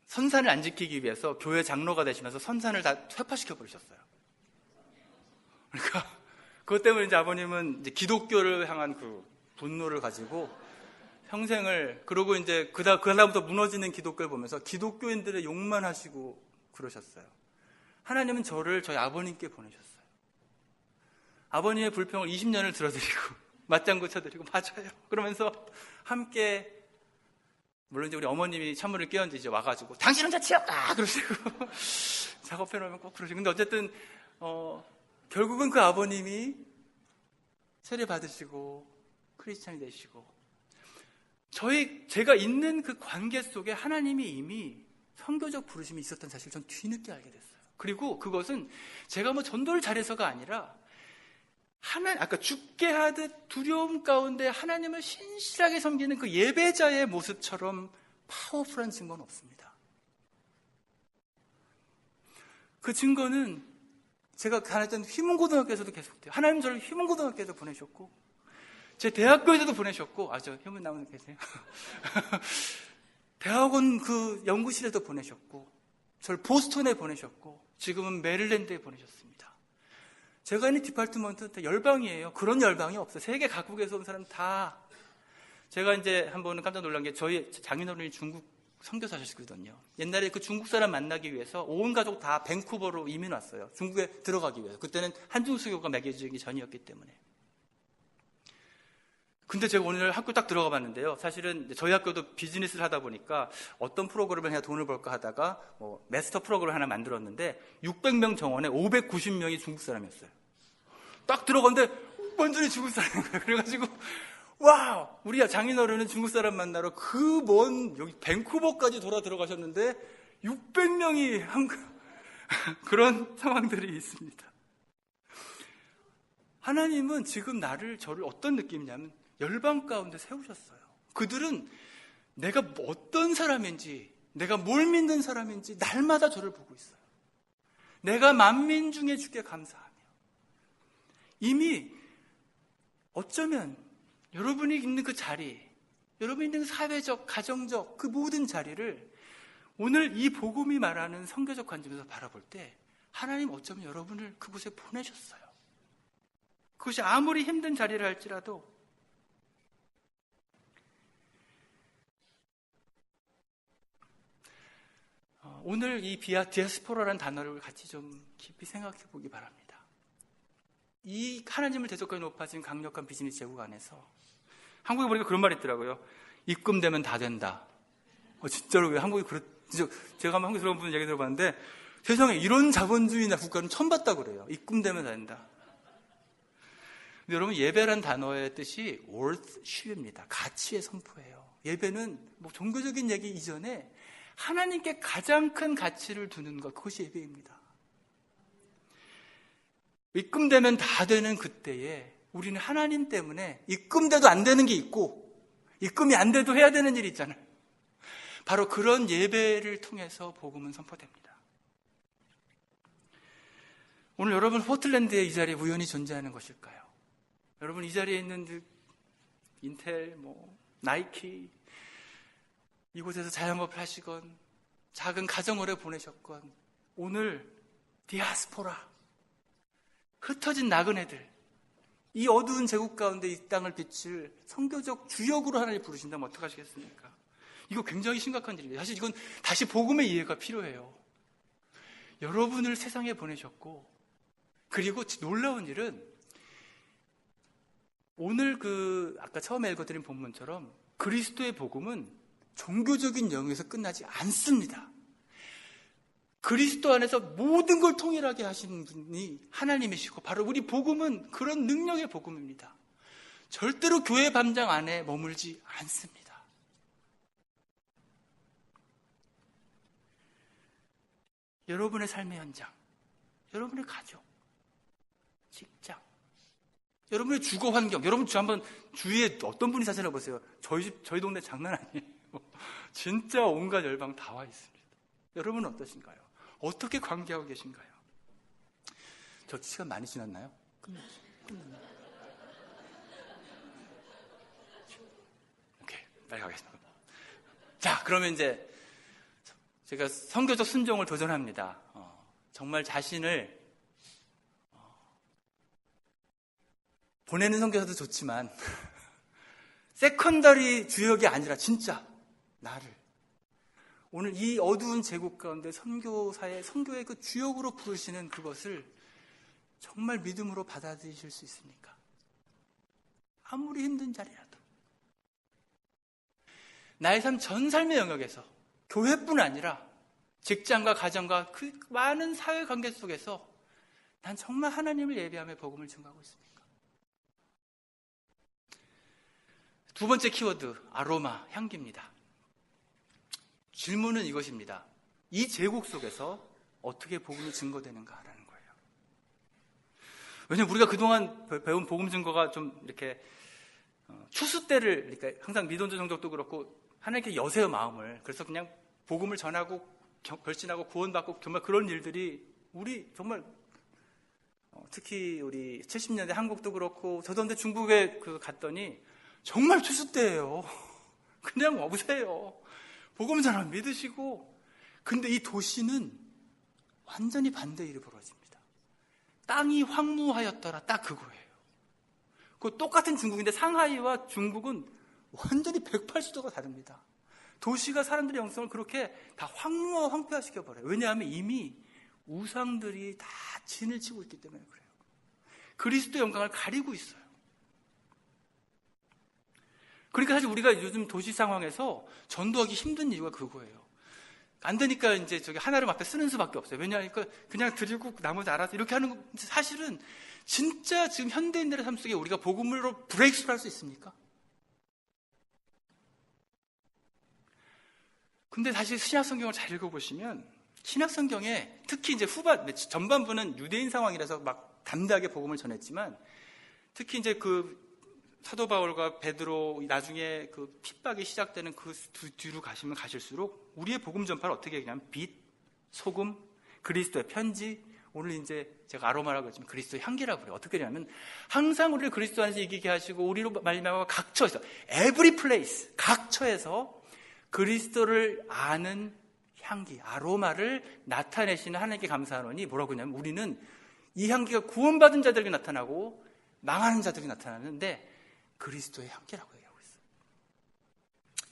선산을 안 지키기 위해서 교회 장로가 되시면서 선산을 다 회파시켜 버리셨어요. 그러니까 그것 때문에 이제 아버님은 이제 기독교를 향한 그 분노를 가지고 평생을, 그러고 이제 그 다음부터 무너지는 기독교를 보면서 기독교인들의 욕만 하시고 그러셨어요. 하나님은 저를 저희 아버님께 보내셨어요. 아버님의 불평을 20년을 들어드리고 맞장구 쳐드리고, 맞아요 그러면서 함께 물론 이제 우리 어머님이 찬물을 끼얹지 이제 와가지고 당신 혼자 치웠다 그러시고 작업해 놓으면 꼭 그러시고. 근데 어쨌든 결국은 그 아버님이 세례 받으시고 크리스찬이 되시고, 제가 있는 그 관계 속에 하나님이 이미 선교적 부르심이 있었던 사실을 전 뒤늦게 알게 됐어요. 그리고 그것은 제가 뭐 전도를 잘해서가 아니라 아까 죽게 하듯 두려움 가운데 하나님을 신실하게 섬기는 그 예배자의 모습처럼 파워풀한 증거는 없습니다. 그 증거는 제가 다녔던 휘문고등학교에서도 계속돼요. 하나님 저를 휘문고등학교에도 보내셨고, 제 대학교에서도 보내셨고, 저 휘문 나오는 계세요? 대학원 그 연구실에도 보내셨고, 저를 보스턴에 보내셨고, 지금은 메릴랜드에 보내셨습니다. 제가 있는 디파트먼트는 다 열방이에요. 그런 열방이 없어요. 세계 각국에서 온 사람 다. 제가 이제 한 번은 깜짝 놀란 게, 저희 장인어른이 중국 선교사셨거든요. 옛날에 그 중국 사람 만나기 위해서 온 가족 다 밴쿠버로 이민 왔어요. 중국에 들어가기 위해서. 그때는 한중수교가 매개지기 전이었기 때문에. 근데 제가 오늘 학교 딱 들어가 봤는데요. 사실은 저희 학교도 비즈니스를 하다 보니까 어떤 프로그램을 해야 돈을 벌까 하다가 마스터 프로그램을 하나 만들었는데 600명 정원에 590명이 중국 사람이었어요. 딱 들어갔는데 완전히 중국 사람인 거예요. 그래가지고 와우! 우리 장인어른은 중국 사람 만나러 그 먼 여기 밴쿠버까지 돌아 들어가셨는데 600명이 그런 상황들이 있습니다. 하나님은 지금 저를 어떤 느낌이냐면 열방 가운데 세우셨어요. 그들은 내가 어떤 사람인지, 내가 뭘 믿는 사람인지 날마다 저를 보고 있어요. 내가 만민 중에 주께 감사하며, 이미 어쩌면 여러분이 있는 그 자리, 여러분이 있는 사회적, 가정적 그 모든 자리를 오늘 이 복음이 말하는 선교적 관점에서 바라볼 때 하나님 어쩌면 여러분을 그곳에 보내셨어요. 그것이 아무리 힘든 자리를 할지라도. 오늘 이 디아스포라라는 단어를 같이 좀 깊이 생각해 보기 바랍니다. 이 하나님을 대적하게 높아진 강력한 비즈니스 제국 안에서 한국에 보니까 그런 말이 있더라고요. 입금되면 다 된다. 진짜로 왜 한국이 제가 한번 한국에 들어간 분 얘기 들어봤는데 세상에 이런 자본주의나 국가는 처음 봤다고 그래요. 입금되면 다 된다. 근데 여러분, 예배란 단어의 뜻이 worthship입니다. 가치의 선포예요. 예배는 종교적인 얘기 이전에 하나님께 가장 큰 가치를 두는 것, 그것이 예배입니다. 입금되면 다 되는 그때에 우리는 하나님 때문에 입금돼도 안 되는 게 있고 입금이 안 돼도 해야 되는 일이 있잖아요. 바로 그런 예배를 통해서 복음은 선포됩니다. 오늘 여러분 포틀랜드의 이 자리에 우연히 존재하는 것일까요? 여러분 이 자리에 있는 인텔, 나이키, 이곳에서 자영업을 하시건 작은 가정을 보내셨건 오늘 디아스포라, 흩어진 나그네들, 이 어두운 제국 가운데 이 땅을 비칠 선교적 주역으로 하나님 부르신다면 어떡하시겠습니까? 이거 굉장히 심각한 일이에요. 사실 이건 다시 복음의 이해가 필요해요. 여러분을 세상에 보내셨고, 그리고 놀라운 일은 오늘 아까 처음에 읽어드린 본문처럼 그리스도의 복음은 종교적인 영역에서 끝나지 않습니다. 그리스도 안에서 모든 걸 통일하게 하시는 분이 하나님이시고 바로 우리 복음은 그런 능력의 복음입니다. 절대로 교회 밤장 안에 머물지 않습니다. 여러분의 삶의 현장, 여러분의 가족, 직장, 여러분의 주거 환경, 여러분 한번 주위에 어떤 분이 사시나 보세요. 저희 동네 장난 아니에요. 진짜 온갖 열방 다 와 있습니다. 여러분은 어떠신가요? 어떻게 관계하고 계신가요? 저 시간 많이 지났나요? 끝났나요? 오케이, 빨리 가겠습니다. 자, 그러면 이제 제가 선교적 순종을 도전합니다. 정말 자신을 보내는 선교사도 좋지만 세컨더리 주역이 아니라 진짜 나를 오늘 이 어두운 제국 가운데 선교의 그 주역으로 부르시는 그것을 정말 믿음으로 받아들이실 수 있습니까? 아무리 힘든 자리라도. 나의 삶 전 삶의 영역에서 교회뿐 아니라 직장과 가정과 그 많은 사회관계 속에서 난 정말 하나님을 예배하며 복음을 증거하고 있습니까? 두 번째 키워드, 아로마, 향기입니다. 질문은 이것입니다. 이 제국 속에서 어떻게 복음이 증거되는가라는 거예요. 왜냐하면 우리가 그동안 배운 복음 증거가 좀 이렇게 추수 때를, 그러니까 항상 믿음자 정도도 그렇고 하나님께 여세요 마음을. 그래서 그냥 복음을 전하고 결신하고 구원받고 정말 그런 일들이 우리 정말 특히 우리 70년대 한국도 그렇고 저도 근데 중국에 갔더니 정말 추수 때예요. 그냥 오세요. 복음 전하면 믿으시고. 근데 이 도시는 완전히 반대 일이 벌어집니다. 땅이 황무하였더라. 딱 그거예요. 그 똑같은 중국인데 상하이와 중국은 완전히 180도가 다릅니다. 도시가 사람들의 영성을 그렇게 다 황폐화시켜버려요. 왜냐하면 이미 우상들이 다 진을 치고 있기 때문에 그래요. 그리스도의 영광을 가리고 있어요. 그러니까 사실 우리가 요즘 도시 상황에서 전도하기 힘든 이유가 그거예요. 안 되니까 이제 저기 하나를 앞에 쓰는 수밖에 없어요. 왜냐하면 그냥 드리고 나머지 알아서 이렇게 하는 거 사실은 진짜 지금 현대인들의 삶 속에 우리가 복음으로 브레이크스루 할 수 있습니까? 근데 사실 신약 성경을 잘 읽어보시면 신약 성경에 특히 이제 전반부는 유대인 상황이라서 막 담대하게 복음을 전했지만 특히 이제 사도 바울과 베드로 나중에 핍박이 시작되는 뒤로 가시면 가실수록 우리의 복음 전파를 어떻게 하냐면 빛, 소금, 그리스도의 편지, 오늘 이제 제가 아로마라고 했지만 그리스도의 향기라고 그래요. 어떻게 하냐면 항상 우리를 그리스도 안에서 이기게 하시고 우리로 말미암아 각 처에서 every place, 각 처에서 그리스도를 아는 향기, 아로마를 나타내시는 하나님께 감사하노니 뭐라고 하냐면 우리는 이 향기가 구원받은 자들에게 나타나고 망하는 자들에게 나타나는데 그리스도의 향기라고 얘기하고 있어요.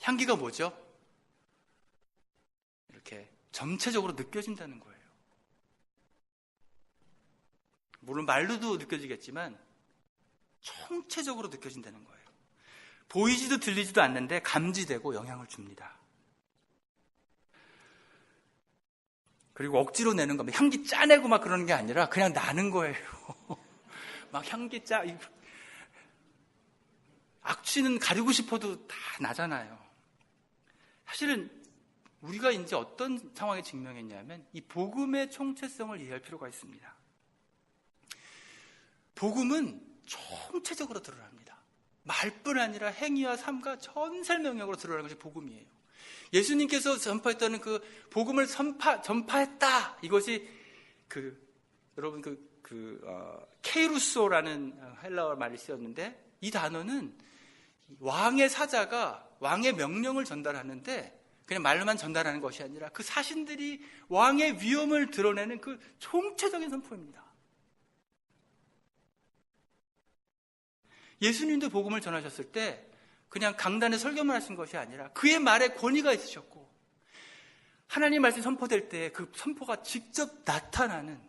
향기가 뭐죠? 이렇게 전체적으로 느껴진다는 거예요. 물론 말로도 느껴지겠지만 총체적으로 느껴진다는 거예요. 보이지도 들리지도 않는데 감지되고 영향을 줍니다. 그리고 억지로 내는 겁니다. 향기 짜내고 막 그러는 게 아니라 그냥 나는 거예요. 막 향기 악취는 가리고 싶어도 다 나잖아요. 사실은 우리가 이제 어떤 상황에 직면했냐면 이 복음의 총체성을 이해할 필요가 있습니다. 복음은 총체적으로 드러납니다. 말뿐 아니라 행위와 삶과 전 삶의 영역으로 드러나는 것이 복음이에요. 예수님께서 전파했다는 그 복음을 전파했다. 이것이 여러분 케이루소라는 헬라어 말이 쓰였는데 이 단어는 왕의 사자가 왕의 명령을 전달하는데 그냥 말로만 전달하는 것이 아니라 그 사신들이 왕의 위엄을 드러내는 그 총체적인 선포입니다. 예수님도 복음을 전하셨을 때 그냥 강단에 설교만 하신 것이 아니라 그의 말에 권위가 있으셨고 하나님 말씀이 선포될 때 그 선포가 직접 나타나는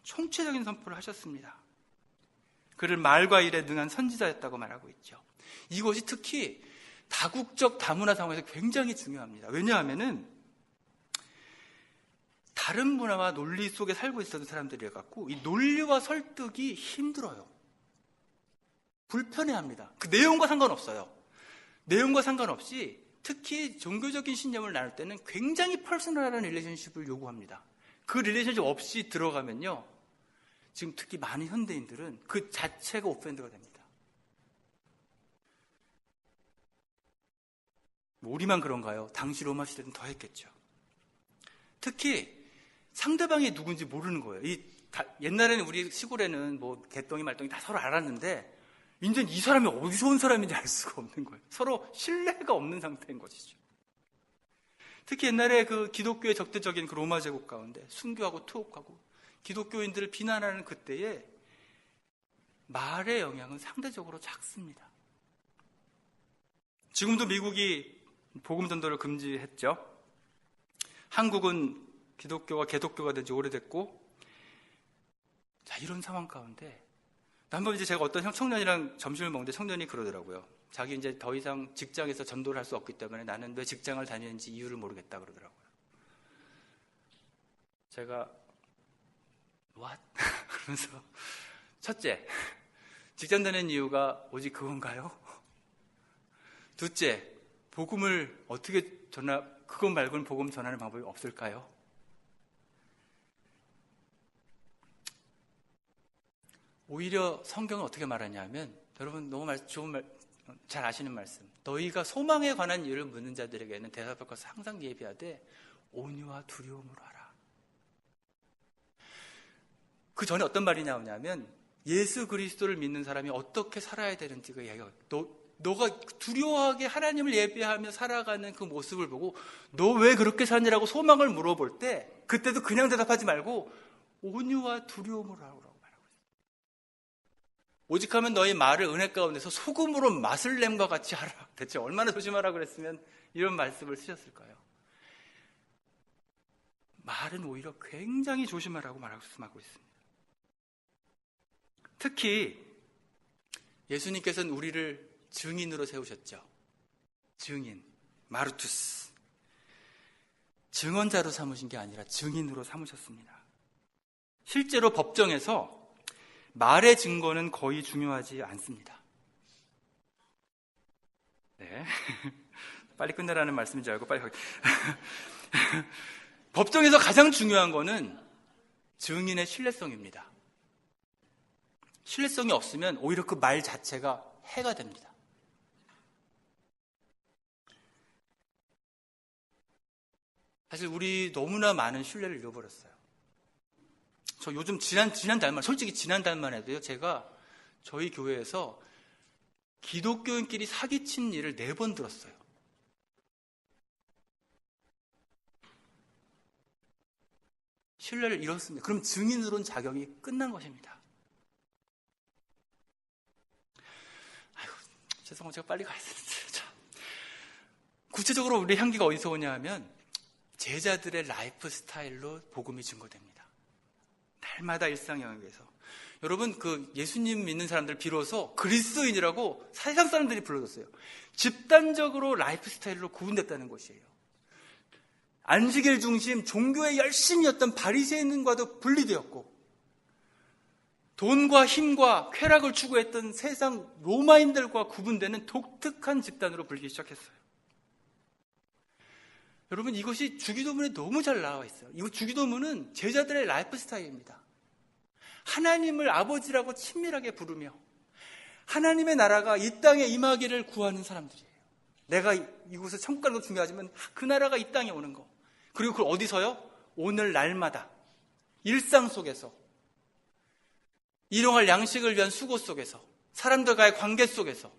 총체적인 선포를 하셨습니다. 그를 말과 일에 능한 선지자였다고 말하고 있죠. 이것이 특히 다국적 다문화 상황에서 굉장히 중요합니다. 왜냐하면은 다른 문화와 논리 속에 살고 있었던 사람들이라 갖고 이 논리와 설득이 힘들어요. 불편해합니다. 그 내용과 상관없어요. 내용과 상관없이 특히 종교적인 신념을 나눌 때는 굉장히 퍼스널한 릴레이션십을 요구합니다. 그 릴레이션십 없이 들어가면요, 지금 특히 많은 현대인들은 그 자체가 오펜드가 됩니다. 우리만 그런가요? 당시 로마 시대는 더 했겠죠. 특히 상대방이 누군지 모르는 거예요. 옛날에는 우리 시골에는 뭐 개똥이 말똥이 다 서로 알았는데 이제는 이 사람이 어디서 온 사람인지 알 수가 없는 거예요. 서로 신뢰가 없는 상태인 것이죠. 특히 옛날에 그 기독교의 적대적인 그 로마 제국 가운데 순교하고 투옥하고 기독교인들을 비난하는 그때에 말의 영향은 상대적으로 작습니다. 지금도 미국이 복음 전도를 금지했죠. 한국은 기독교가 개독교가 된 지 오래됐고, 자, 이런 상황 가운데 한번 이제 제가 어떤 청년이랑 점심을 먹는데 청년이 그러더라고요. 자기 이제 더 이상 직장에서 전도를 할 수 없기 때문에 나는 왜 직장을 다니는지 이유를 모르겠다 그러더라고요. 제가 what? 그러면서 첫째, 직장 다니는 이유가 오직 그건가요? 둘째, 복음을 어떻게 그것 말고는 복음 전하는 방법이 없을까요? 오히려 성경은 어떻게 말하냐면, 여러분 너무 잘 아시는 말씀. 너희가 소망에 관한 일을 묻는 자들에게는 대답할 것을 항상 예비하되 온유와 두려움으로 하라. 그 전에 어떤 말이 나오냐면 예수 그리스도를 믿는 사람이 어떻게 살아야 되는지 그 이야기가 너가 두려워하게 하나님을 예배하며 살아가는 그 모습을 보고 너 왜 그렇게 사느라고 소망을 물어볼 때 그때도 그냥 대답하지 말고 온유와 두려움으로 하라고 말하고 있어요. 오직하면 너희 말을 은혜 가운데서 소금으로 맛을 냄과 같이 하라. 대체 얼마나 조심하라 그랬으면 이런 말씀을 쓰셨을까요? 말은 오히려 굉장히 조심하라고 말씀하고 있습니다. 특히 예수님께서는 우리를 증인으로 세우셨죠. 증인, 마르투스. 증언자로 삼으신 게 아니라 증인으로 삼으셨습니다. 실제로 법정에서 말의 증거는 거의 중요하지 않습니다. 네. 빨리 끝내라는 말씀인 줄 알고 빨리 법정에서 가장 중요한 거는 증인의 신뢰성입니다. 신뢰성이 없으면 오히려 그 말 자체가 해가 됩니다. 사실 우리 너무나 많은 신뢰를 잃어버렸어요. 저 요즘 솔직히 지난달만 해도요, 제가 저희 교회에서 기독교인끼리 사기친 일을 4번 들었어요. 신뢰를 잃었습니다. 그럼 증인으로는 자격이 끝난 것입니다. 아이고, 죄송해요. 제가 빨리 가야 되는데. 구체적으로 우리 향기가 어디서 오냐 하면 제자들의 라이프 스타일로 복음이 증거됩니다. 날마다 일상 영역에서. 여러분, 그 예수님 믿는 사람들 비로소 그리스도인이라고 세상 사람들이 불러줬어요. 집단적으로 라이프 스타일로 구분됐다는 것이에요. 안식일 중심 종교에 열심히 했던 바리새인과도 분리되었고, 돈과 힘과 쾌락을 추구했던 세상 로마인들과 구분되는 독특한 집단으로 불리기 시작했어요. 여러분, 이것이 주기도문에 너무 잘 나와 있어요. 이 주기도문은 제자들의 라이프 스타일입니다. 하나님을 아버지라고 친밀하게 부르며 하나님의 나라가 이 땅에 임하기를 구하는 사람들이에요. 내가 이곳에 천국 가는 것도 중요하지만 그 나라가 이 땅에 오는 거. 그리고 그걸 어디서요? 오늘 날마다 일상 속에서 일용할 양식을 위한 수고 속에서 사람들과의 관계 속에서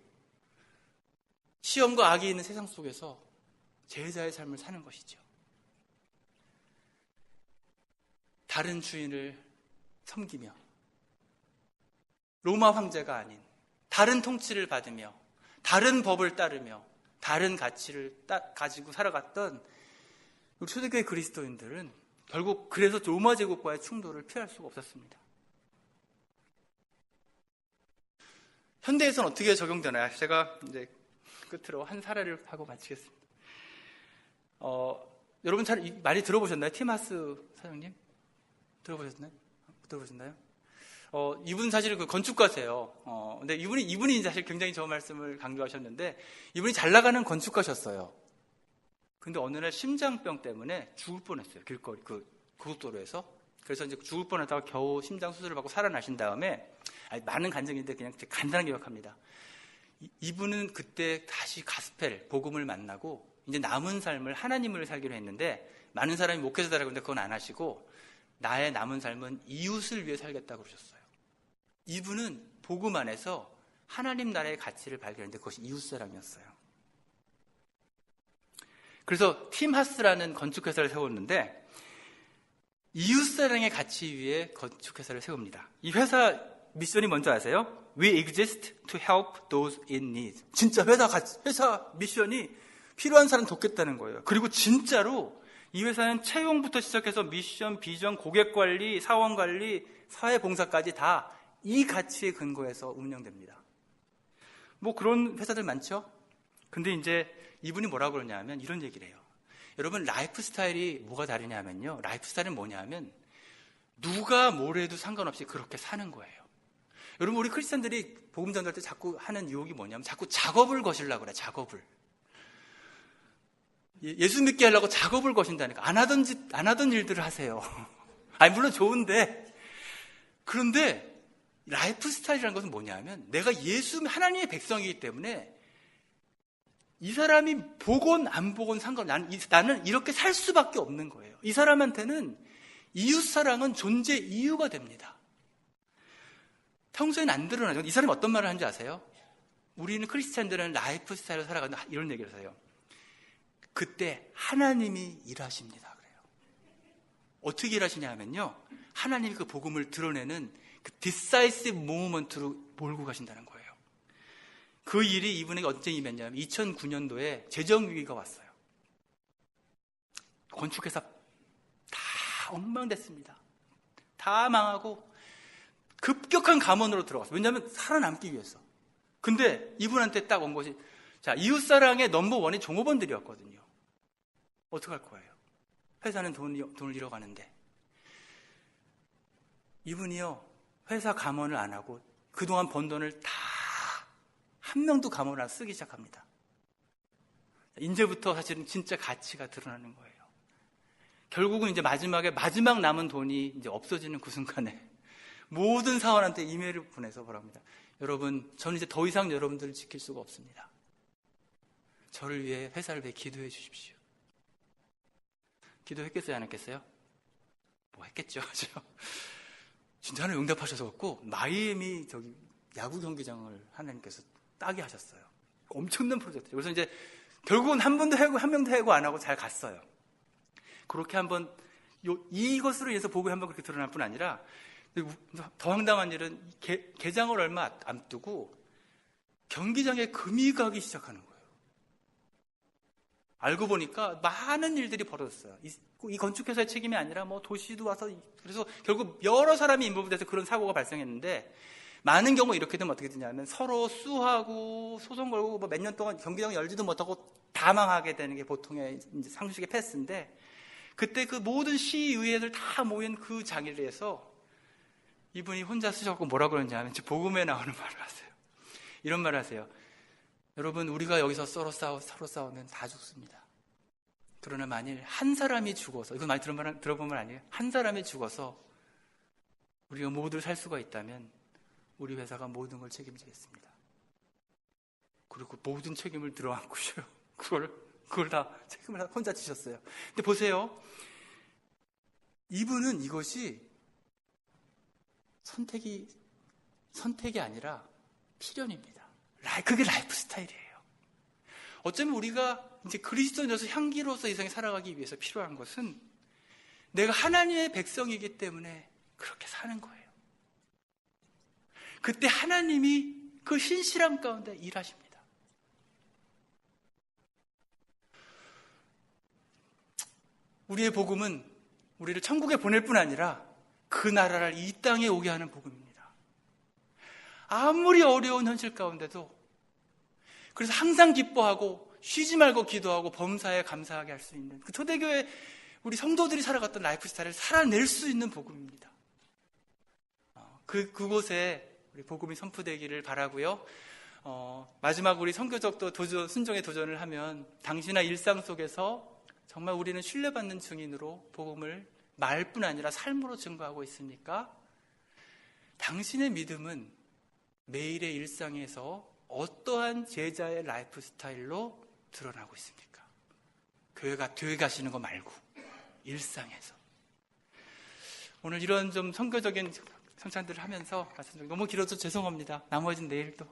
시험과 악이 있는 세상 속에서 제자의 삶을 사는 것이죠. 다른 주인을 섬기며 로마 황제가 아닌 다른 통치를 받으며 다른 법을 따르며 다른 가치를 가지고 살아갔던 우리 초대교회 그리스도인들은 결국 그래서 로마 제국과의 충돌을 피할 수가 없었습니다. 현대에서는 어떻게 적용되나요? 제가 이제 끝으로 한 사례를 하고 마치겠습니다. 여러분 많이 들어보셨나요? 티마스 사장님? 들어보셨나요? 이분 사실 그 건축가세요. 근데 이분이 사실 굉장히 저 말씀을 강조하셨는데, 이분이 잘 나가는 건축가셨어요. 근데 어느 날 심장병 때문에 죽을 뻔했어요. 길거리, 고속도로에서. 그래서 이제 죽을 뻔하다가 겨우 심장 수술을 받고 살아나신 다음에, 많은 간증인데 그냥 간단하게 기억합니다. 이분은 그때 다시 가스펠, 복음을 만나고, 이제 남은 삶을 하나님을 살기로 했는데, 많은 사람이 목회자 되라고 했는데 그건 안 하시고, 나의 남은 삶은 이웃을 위해 살겠다고 그러셨어요. 이분은 복음 안에서 하나님 나라의 가치를 발견했는데 그것이 이웃사랑이었어요. 그래서 팀 하스라는 건축회사를 세웠는데 이웃사랑의 가치 위에 건축회사를 세웁니다. 이 회사 미션이 뭔지 아세요? We exist to help those in need. 진짜 회사 미션이 필요한 사람 돕겠다는 거예요. 그리고 진짜로 이 회사는 채용부터 시작해서 미션, 비전, 고객관리, 사원관리, 사회봉사까지 다 이 가치에 근거해서 운영됩니다. 뭐 그런 회사들 많죠? 근데 이제 이분이 뭐라고 그러냐면 이런 얘기를 해요. 여러분, 라이프 스타일이 뭐가 다르냐면요. 라이프 스타일은 뭐냐면 누가 뭘 해도 상관없이 그렇게 사는 거예요. 여러분, 우리 크리스찬들이 복음 전할 때 자꾸 하는 유혹이 뭐냐면 자꾸 작업을 거시려고 그래, 작업을. 예수 믿게 하려고 작업을 거신다니까. 안 하던 일들을 하세요. 아니, 물론 좋은데. 그런데 라이프 스타일이라는 것은 뭐냐면 내가 하나님의 백성이기 때문에 이 사람이 보건 안 보건 나는 이렇게 살 수밖에 없는 거예요. 이 사람한테는 이웃사랑은 존재 이유가 됩니다. 평소에는 안 드러나죠. 이 사람이 어떤 말을 하는지 아세요? 우리는 크리스찬들은 라이프 스타일로 살아간다, 이런 얘기를 해요. 그때 하나님이 일하십니다. 그래요. 어떻게 일하시냐 하면요, 하나님이 그 복음을 드러내는 그 decisive movement로 몰고 가신다는 거예요. 그 일이 이분에게 언제 임했냐면 2009년도에 재정위기가 왔어요. 건축회사 다 엉망됐습니다. 다 망하고 급격한 감원으로 들어갔어요. 왜냐하면 살아남기 위해서. 근데 이분한테 딱 온 것이, 자, 이웃사랑의 넘버원이 종업원들이었거든요. 어떡할 거예요? 회사는 돈을 잃어가는데. 이분이요, 회사 감원을 안 하고 그동안 번 돈을 다 한 명도 감원을 안 쓰기 시작합니다. 이제부터 사실은 진짜 가치가 드러나는 거예요. 결국은 이제 마지막 남은 돈이 이제 없어지는 그 순간에 모든 사원한테 이메일을 보내서 뭐랍니다. 여러분, 저는 이제 더 이상 여러분들을 지킬 수가 없습니다. 저를 위해, 회사를 위해 기도해 주십시오. 기도했겠어요, 안 했겠어요? 뭐 했겠죠. 진짜로 응답하셔서갖고 마이애미 야구 경기장을 하나님께서 따게 하셨어요. 엄청난 프로젝트죠. 그래서 이제 결국은 한 명도 해고 안 하고 잘 갔어요. 그렇게 한번 이것으로 인해서 복음이 한번 그렇게 드러날 뿐 아니라, 더 황당한 일은 개장을 얼마 앞두고 경기장에 금이 가기 시작하는 거예요. 알고 보니까 많은 일들이 벌어졌어요. 이 건축회사의 책임이 아니라 뭐 도시도 와서, 그래서 결국 여러 사람이 인volv돼서 그런 사고가 발생했는데, 많은 경우 이렇게 되면 어떻게 되냐면 서로 수하고 소송 걸고 뭐 몇 년 동안 경기장 열지도 못하고 다 망하게 되는 게 보통의 이제 상식의 패스인데, 그때 그 모든 시의회들 다 모인 그 장일에서 이분이 혼자 쓰셔서 뭐라고 그러냐면 복음에 나오는 말을 하세요. 이런 말을 하세요. 여러분, 우리가 여기서 서로 싸우면 다 죽습니다. 그러나 만일 한 사람이 죽어서, 이거 많이 들어보면 아니에요? 한 사람이 죽어서 우리가 모두 살 수가 있다면 우리 회사가 모든 걸 책임지겠습니다. 그리고 모든 책임을 들어안고요. 그걸 다 책임을 혼자 지셨어요. 근데 보세요. 이분은 이것이 선택이 아니라 필연입니다. 그게 라이프 스타일이에요. 어쩌면 우리가 이제 그리스도인으로서 향기로서 이 세상에 살아가기 위해서 필요한 것은 내가 하나님의 백성이기 때문에 그렇게 사는 거예요. 그때 하나님이 그 신실함 가운데 일하십니다. 우리의 복음은 우리를 천국에 보낼 뿐 아니라 그 나라를 이 땅에 오게 하는 복음입니다. 아무리 어려운 현실 가운데도, 그래서 항상 기뻐하고 쉬지 말고 기도하고 범사에 감사하게 할 수 있는 그 초대교회 우리 성도들이 살아갔던 라이프 스타일을 살아낼 수 있는 복음입니다. 그곳에 우리 복음이 선포되기를 바라고요. 마지막 우리 선교적도 순종의 도전을 하면 당신의 일상 속에서 정말 우리는 신뢰받는 증인으로 복음을 말뿐 아니라 삶으로 증거하고 있습니까? 당신의 믿음은 매일의 일상에서 어떠한 제자의 라이프 스타일로 드러나고 있습니까? 교회 가시는 거 말고 일상에서. 오늘 이런 좀 선교적인 성찬들을 하면서 너무 길어서 죄송합니다. 나머지는 내일 또